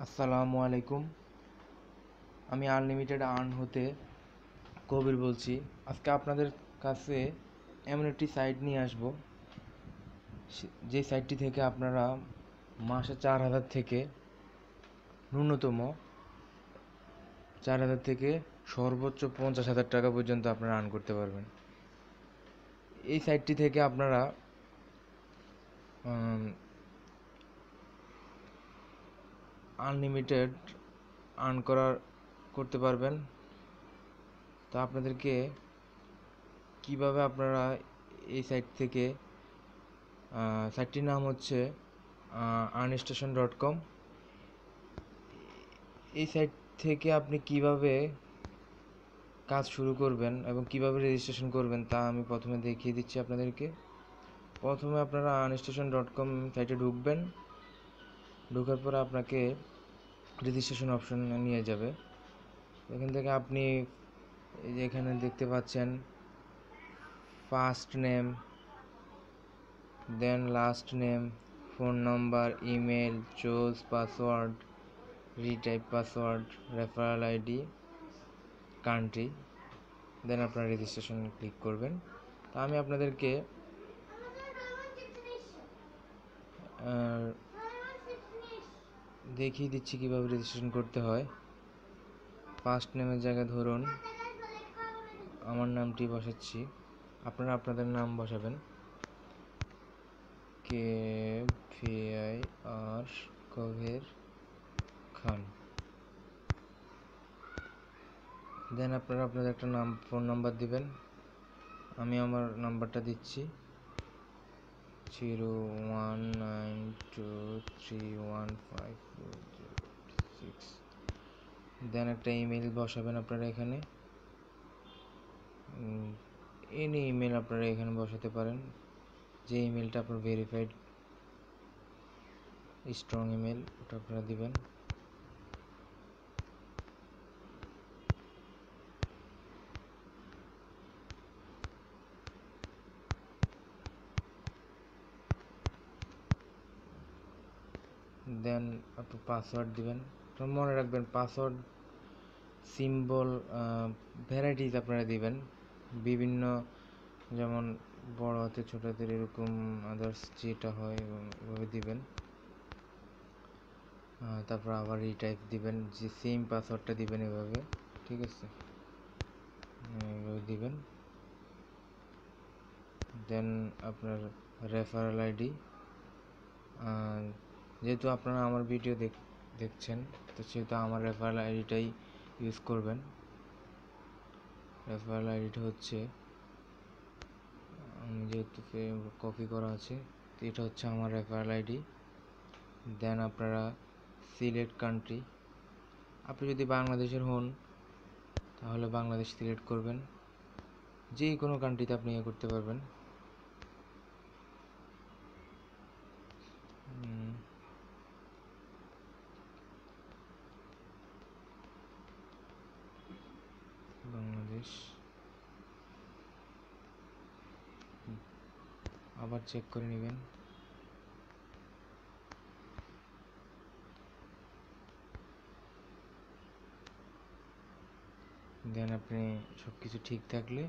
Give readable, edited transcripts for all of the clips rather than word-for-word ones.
আসসালামু আলাইকুম। আমি আনলিমিটেড আর্ন হতে কবির বলছি। আজকে আপনাদের কাছে এমন একটি সাইট নিয়ে আসব, যে সাইটটি থেকে আপনারা মাসে 4,000 থেকে ন্যূনতম 4,000 থেকে সর্বোচ্চ 50,000 টাকা পর্যন্ত আপনারা আর্ন করতে পারবেন। এই সাইটটি থেকে আপনারা আনলিমিটেড আর্ন করতে পারবেন। তো আপনাদেরকে কিভাবে আপনারা এই সাইট থেকে, সাইটটির নাম হচ্ছে earnstation.com। এই সাইট থেকে আপনি কিভাবে কাজ শুরু করবেন এবং কিভাবে রেজিস্ট্রেশন করবেন তা আমি প্রথমে দেখিয়ে দিচ্ছি আপনাদেরকে। প্রথমে আপনারা earnstation.com সাইটে ঢুকবেন। ঢোকার পরে আপনাকে রেজিস্ট্রেশন অপশন নিয়ে যাবে। এখান থেকে আপনি এই যে এখানে দেখতে পাচ্ছেন first name, then last name, phone number, email, choose password, retype password, referral ID, country, then আপনারা রেজিস্ট্রেশন ক্লিক করবেন। তা আমি আপনাদেরকে দেখিয়ে দিচ্ছি কীভাবে রেজিস্ট্রেশন করতে হয়। ফার্স্ট নেমের জায়গায় ধরুন আমার নামটি বসাচ্ছি, আপনারা আপনাদের নাম বসাবেন। KVIR কবির খান। দেন আপনারা আপনাদের একটা ফোন নাম্বার দিবেন। আমি আমার নাম্বারটা দিচ্ছি 0192315406। দেন একটা ইমেল বসাবেন আপনারা এখানে। এনি ইমেল আপনারা এখানে বসাতে পারেন, যে ইমেলটা আপনার ভেরিফাইড স্ট্রং ইমেল, ওটা আপনারা দিবেন। দেন আপনি পাসওয়ার্ড দিবেন। মনে রাখবেন পাসওয়ার্ড সিম্বল ভ্যারাইটিস আপনারা দিবেন বিভিন্ন, যেমন বড় হাতে ছোট হাতের এরকম আদার্স যেটা হয় ওইভাবে দিবেন। তারপর আবার রিটাইপ দিবেন, যে সেম পাসওয়ার্ডটা দিবেন এভাবে, ঠিক আছে, এভাবে দিবেন। দেন আপনার রেফারেল আইডি, যেহেতু আপনারা আমার ভিডিও দেখছেন তো সেহেতু আমার রেফারেল আইডিটাই ইউজ করবেন। রেফারেল আইডিটা হচ্ছে, যেহেতু কপি করা আছে তো এটা হচ্ছে আমার রেফারেল আইডি। দেন আপনারা সিলেক্ট কান্ট্রি, আপনি যদি বাংলাদেশের হন তাহলে বাংলাদেশ সিলেক্ট করবেন, যে কোনো কান্ট্রিতে আপনি করতে পারবেন। বাংলাদেশ, আবার চেক করে নেবেন। দেন আপনি সব কিছু ঠিক থাকলে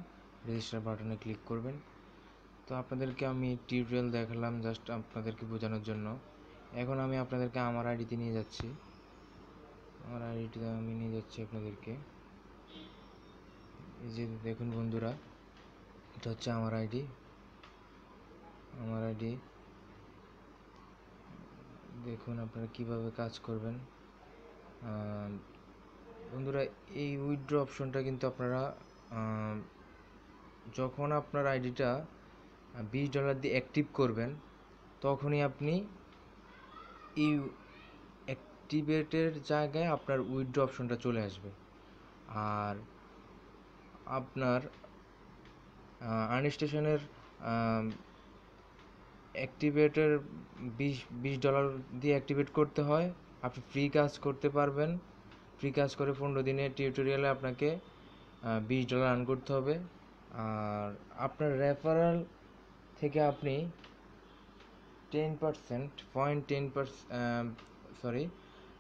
রেজিস্টার বাটনে ক্লিক করবেন। তো আপনাদেরকে আমি টিউটোরিয়াল দেখালাম জাস্ট আপনাদেরকে বোঝানোর জন্য। এখন আমি আপনাদেরকে আমার আইডিতে নিয়ে যাচ্ছি। আমার আইডিতে আমি নিয়ে যাচ্ছি আপনাদেরকে। এই যে দেখুন বন্ধুরা, এটা হচ্ছে আমার আইডি। আমার আইডি দেখুন আপনারা কিভাবে কাজ করবেন। বন্ধুরা, এই উইথড্র অপশনটা কিন্তু আপনারা যখন আপনার আইডিটা $20 দিয়ে অ্যাক্টিভ করবেন তখনই আপনি এই অ্যাক্টিভেটের জায়গায় আপনার উইথড্র অপশনটা চলে আসবে। আর আপনার আর্নস্টেশনের অ্যাক্টিভেটের $20 দিয়ে অ্যাক্টিভেট করতে হয়। আপনি ফ্রি কাজ করতে পারবেন। ফ্রি কাজ করে 15 দিনের টিউটোরিয়ালে আপনাকে $20 আর্ন করতে হবে। আর আপনার রেফারেল থেকে আপনি 10%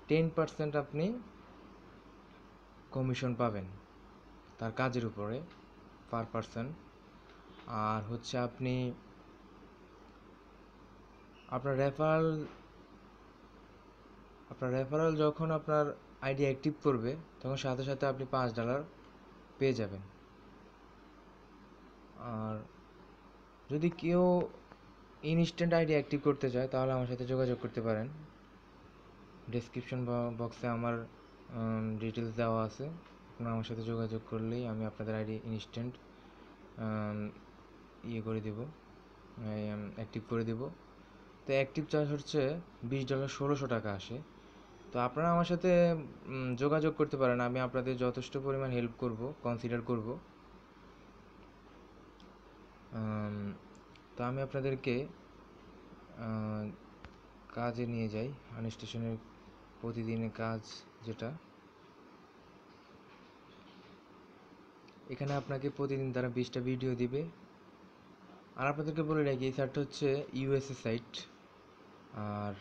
10% আপনি কমিশন পাবেন তার কাজের উপরে পার পারসন। আর হচ্ছে আপনি আপনার রেফারাল যখন আপনার আইডি অ্যাক্টিভ করবে তখন সাথে সাথে আপনি $5 পেয়ে যাবেন। আর যদি কেউ ইনস্ট্যান্ট আইডি অ্যাক্টিভ করতে চায় তাহলে আমার সাথে যোগাযোগ করতে পারেন। ডেসক্রিপশন বক্সে আমার ডিটেলস দেওয়া আছে, আপনারা আমার সাথে যোগাযোগ করলেই আমি আপনাদের আইডি ইনস্ট্যান্ট করে দেব, অ্যাক্টিভ করে দেব। তো অ্যাক্টিভ চার্জ হচ্ছে $20, 1600 টাকা আসে। তো আপনারা আমার সাথে যোগাযোগ করতে পারেন, আমি আপনাদের যথেষ্ট পরিমাণ হেল্প করব, কনসিডার করব। তো আমি আপনাদেরকে কাজে নিয়ে যাই, আনস্টেশনের প্রতিদিনের কাজ যেটা। এখানে আপনাকে প্রতিদিন তারা 20টা ভিডিও দিবে। আর আপনাদেরকে বলে রাখি এই সাইটটা হচ্ছে ইউএসএ সাইট, আর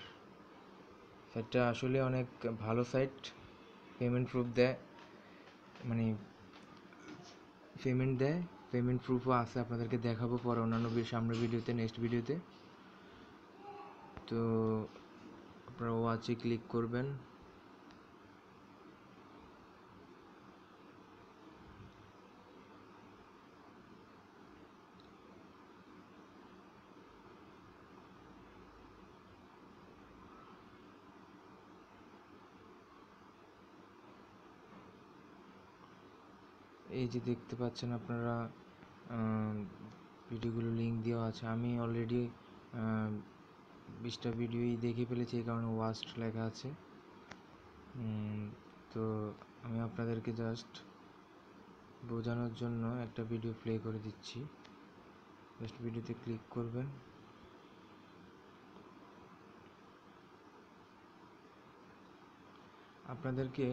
সাইটটা আসলে অনেক ভালো সাইট। পেমেন্ট প্রুফ দেয়, মানে পেমেন্ট প্রুফও আছে, আপনাদেরকে দেখাবো পরে অন্যান্য সামনের ভিডিওতে, নেক্সট ভিডিওতে। তো আপনারা ওয়াচে ক্লিক করবেন। এই যে দেখতে পাচ্ছেন আপনারা ভিডিওগুলো লিঙ্ক দেওয়া আছে। আমি অলরেডি 20টা ভিডিওই দেখে ফেলেছি, এই কারণে ওয়াচড লেখা আছে। তো আমি আপনাদেরকে জাস্ট বোঝানোর জন্য একটা ভিডিও প্লে করে দিচ্ছি। জাস্ট ভিডিওতে ক্লিক করবেন। আপনাদেরকে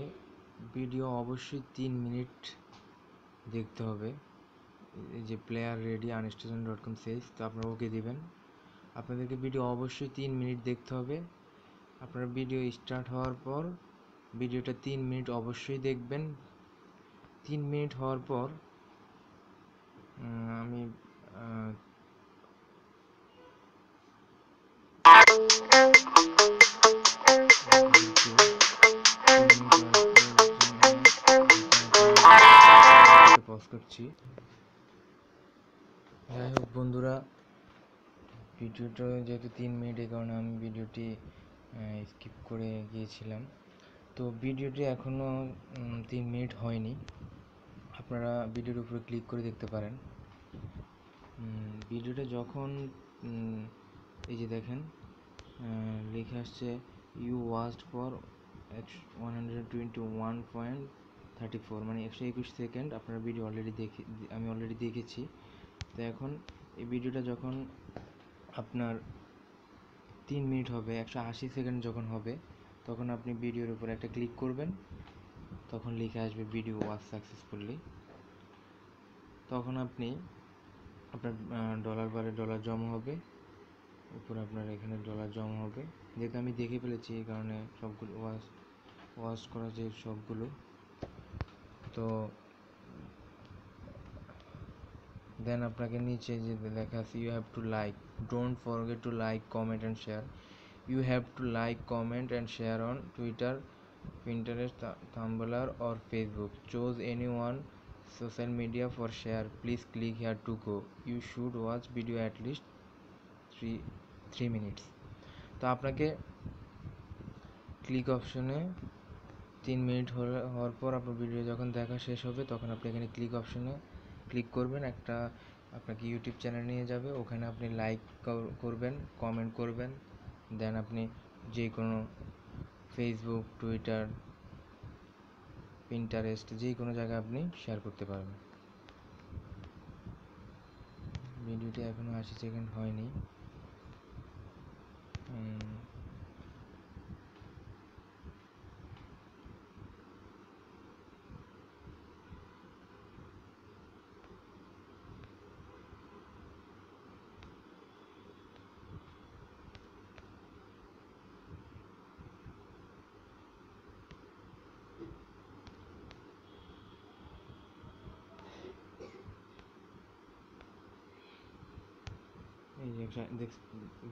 ভিডিও অবশ্যই 3 মিনিট দেখতে হবে। এই যে প্লেয়ার রেডি unstation.com says, তো আপনারা ওকে দিবেন। আপনাদেরকে ভিডিও অবশ্যই 3 মিনিট দেখতে হবে। আপনার ভিডিও স্টার্ট হওয়ার পর ভিডিওটা 3 মিনিট অবশ্যই দেখবেন। 3 মিনিট হওয়ার পর আমি পজ করছি। যাই হোক বন্ধুরা, ভিডিওটা যেহেতু 3 মিনিট, এই কারণে আমি ভিডিওটি স্কিপ করে গিয়েছিলাম। তো ভিডিওটি এখনও 3 মিনিট হয়নি, আপনারা ভিডিওর উপরে ক্লিক করে দেখতে পারেন। ভিডিওটা যখন এই যে দেখেন লেখা আসছে ইউ ওয়াচড ফর 121.34, মানে 121 সেকেন্ড আপনার ভিডিও আমি অলরেডি দেখেছি। তো এখন এই ভিডিওটা যখন আপনার 3 মিনিট হবে, 180 সেকেন্ড যখন হবে, তখন আপনি ভিডিওর উপর একটা ক্লিক করবেন, তখন লিখে আসবে ভিডিও ওয়াচ সাকসেসফুলি। তখন আপনি আপনার ডলার বারে ডলার জমা হবে, উপর আপনার এখানে ডলার জমা হবে। যেহেতু আমি দেখে ফেলেছি এই কারণে সবগুলো ওয়াচ করা যে সবগুলো। তো দেন আপনাকে নিচে যে লেখা আছে you have to like, don't forget to like, comment and share. You have to like, comment and share on Twitter, Pinterest, Tumblr or Facebook. Choose any one social media for share. Please click here to go. You should watch video at least 3 minutes. তো আপনাকে click অপশনে 3 minute হওয়ার পর আপনার video যখন দেখা শেষ হবে তখন আপনি এখানে ক্লিক অপশনে ক্লিক করবেন। একটা আপনাকে ইউটিউব চ্যানেল নিয়ে যাবে, ওখানে আপনি লাইক করবেন, কমেন্ট করবেন। দেন আপনি যে কোনো ফেসবুক, টুইটার, পিন্টারেস্ট যে কোনো জায়গায় আপনি শেয়ার করতে পারবেন। ভিডিওটি এখনও 80 সেকেন্ড হয়নি।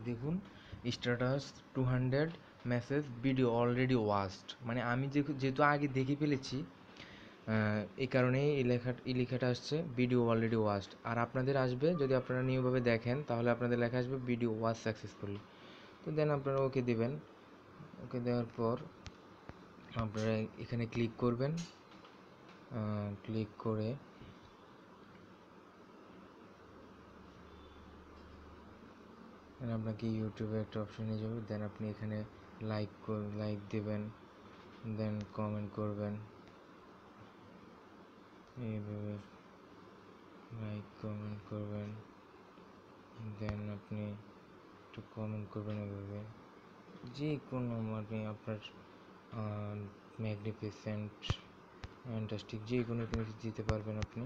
দেখুন status 200 message video already watched, মানে আমি যেহেতু আগে দেখে ফেলেছি এই কারণেই এই লেখাটা আসছে ভিডিও অলরেডি ওয়াচড। আর আপনাদের আসবে, যদি আপনারা নিয়মভাবে দেখেন তাহলে আপনাদের লেখা আসবে ভিডিও ওয়াচ সাকসেসফুলি। তো দেন আপনারা ওকে দেবেন। ওকে দেওয়ার পর আপনারা এখানে ক্লিক করবেন। ক্লিক করে আপনাকে ইউটিউবে একটা অপশন নিয়ে যাবে। দেন আপনি এখানে লাইক দেবেন, দেন কমেন্ট করবেন এইভাবে, লাইক কমেন্ট করবেন, দেন আপনি একটু কমেন্ট করবেন এভাবে, যে কোনো মানে আপনার ম্যাগনিফিসেন্ট, ফ্যান্টাস্টিক, যে কোনো কিছু দিতে পারবেন আপনি।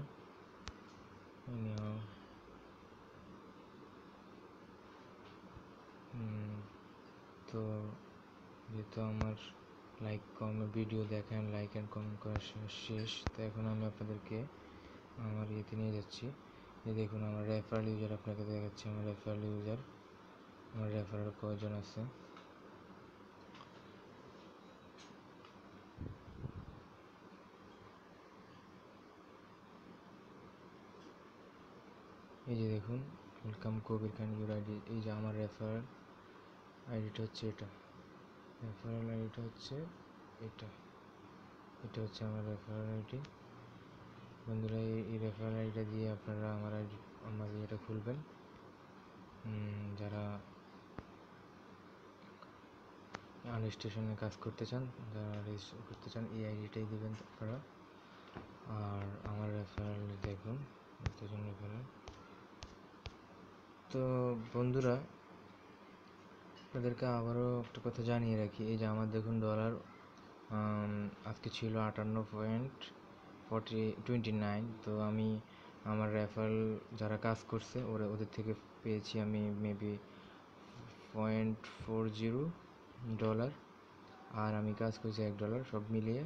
তো যেহেতু আমার ভিডিও দেখেন, লাইক অ্যান্ড কমেন্ট করা শেষ, তো এখন আমি আপনাদেরকে আমার ইয়েতে নিয়ে যাচ্ছি। যে দেখুন আমার রেফারেল ইউজার আপনাকে দেখাচ্ছি। আমার রেফারেল কয়জন আছে। এই যে দেখুন, welcome Kabir Khan your ID. এই যে আমার রেফারেল আইডিটা হচ্ছে এটা, রেফারেল আইডিটা হচ্ছে এটা হচ্ছে আমার রেফারেল আইডি। বন্ধুরা এই রেফারেল আইডিটা দিয়ে আপনারা আমার ইয়েটা খুলবেন। যারা আনস্টেশনে কাজ করতে চান, যারা রেজিস্টার করতে চান, এই আইডিটাই দেবেন আপনারা। আর আমার রেফারেল দেখুন, কতজন রেফারেল। তো বন্ধুরা আপনাদেরকে আবারও একটা কথা জানিয়ে রাখি, এই যে আমার দেখুন ডলার আজকে ছিল 58.29। তো আমি আমার রেফারেল যারা কাজ করছে ওদের থেকে পেয়েছি আমি মেবি $0.40, আর আমি কাজ করছি $1, সব মিলিয়ে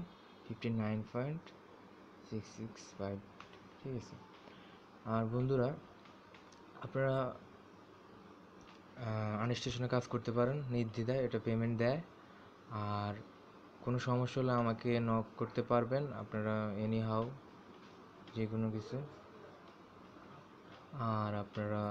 59.665। ঠিক আছে। আর বন্ধুরা আপনারা আনস্টেশনে কাজ করতে পারেন নির্দ্বিধায়, এটা পেমেন্ট দেয়। আর কোনো সমস্যা হলে আমাকে নক করতে পারবেন আপনারা, এনি হাউ, যে কোনো কিছু। আর আপনারা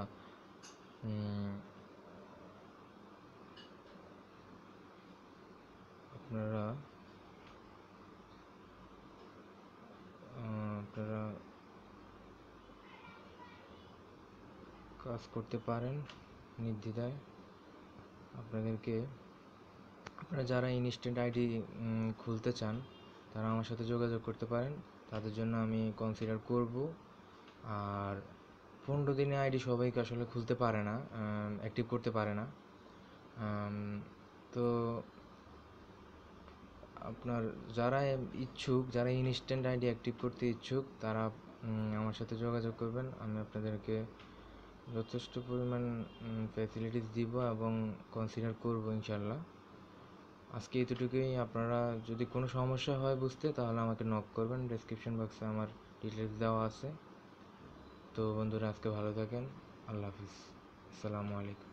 কাজ করতে পারেন নির্দ্বিধায়। আপনারা যারা ইনস্ট্যান্ট আইডি খুলতে চান তারা আমার সাথে যোগাযোগ করতে পারেন, তাদের জন্য আমি কনসিডার করব। আর 15 দিনে আইডি সবাইকে আসলে খুলতে পারে না, অ্যাক্টিভ করতে পারে না। তো আপনার যারা ইচ্ছুক, যারা ইনস্ট্যান্ট আইডি অ্যাক্টিভ করতে ইচ্ছুক, তারা আমার সাথে যোগাযোগ করবেন। আমি আপনাদেরকে যথেষ্ট পরিমাণ ফ্যাসিলিটিস দিব এবং কনসিডার করব ইনশাল্লাহ। আজকে এতটুকুই। আপনারা যদি কোনো সমস্যা হয় বুঝতে, তাহলে আমাকে নক করবেন। ডেসক্রিপশন বক্সে আমার ডিটেলস দেওয়া আছে। তো বন্ধুরা আজকে ভালো থাকেন। আল্লাহ হাফিজ। আসসালামু আলাইকুম।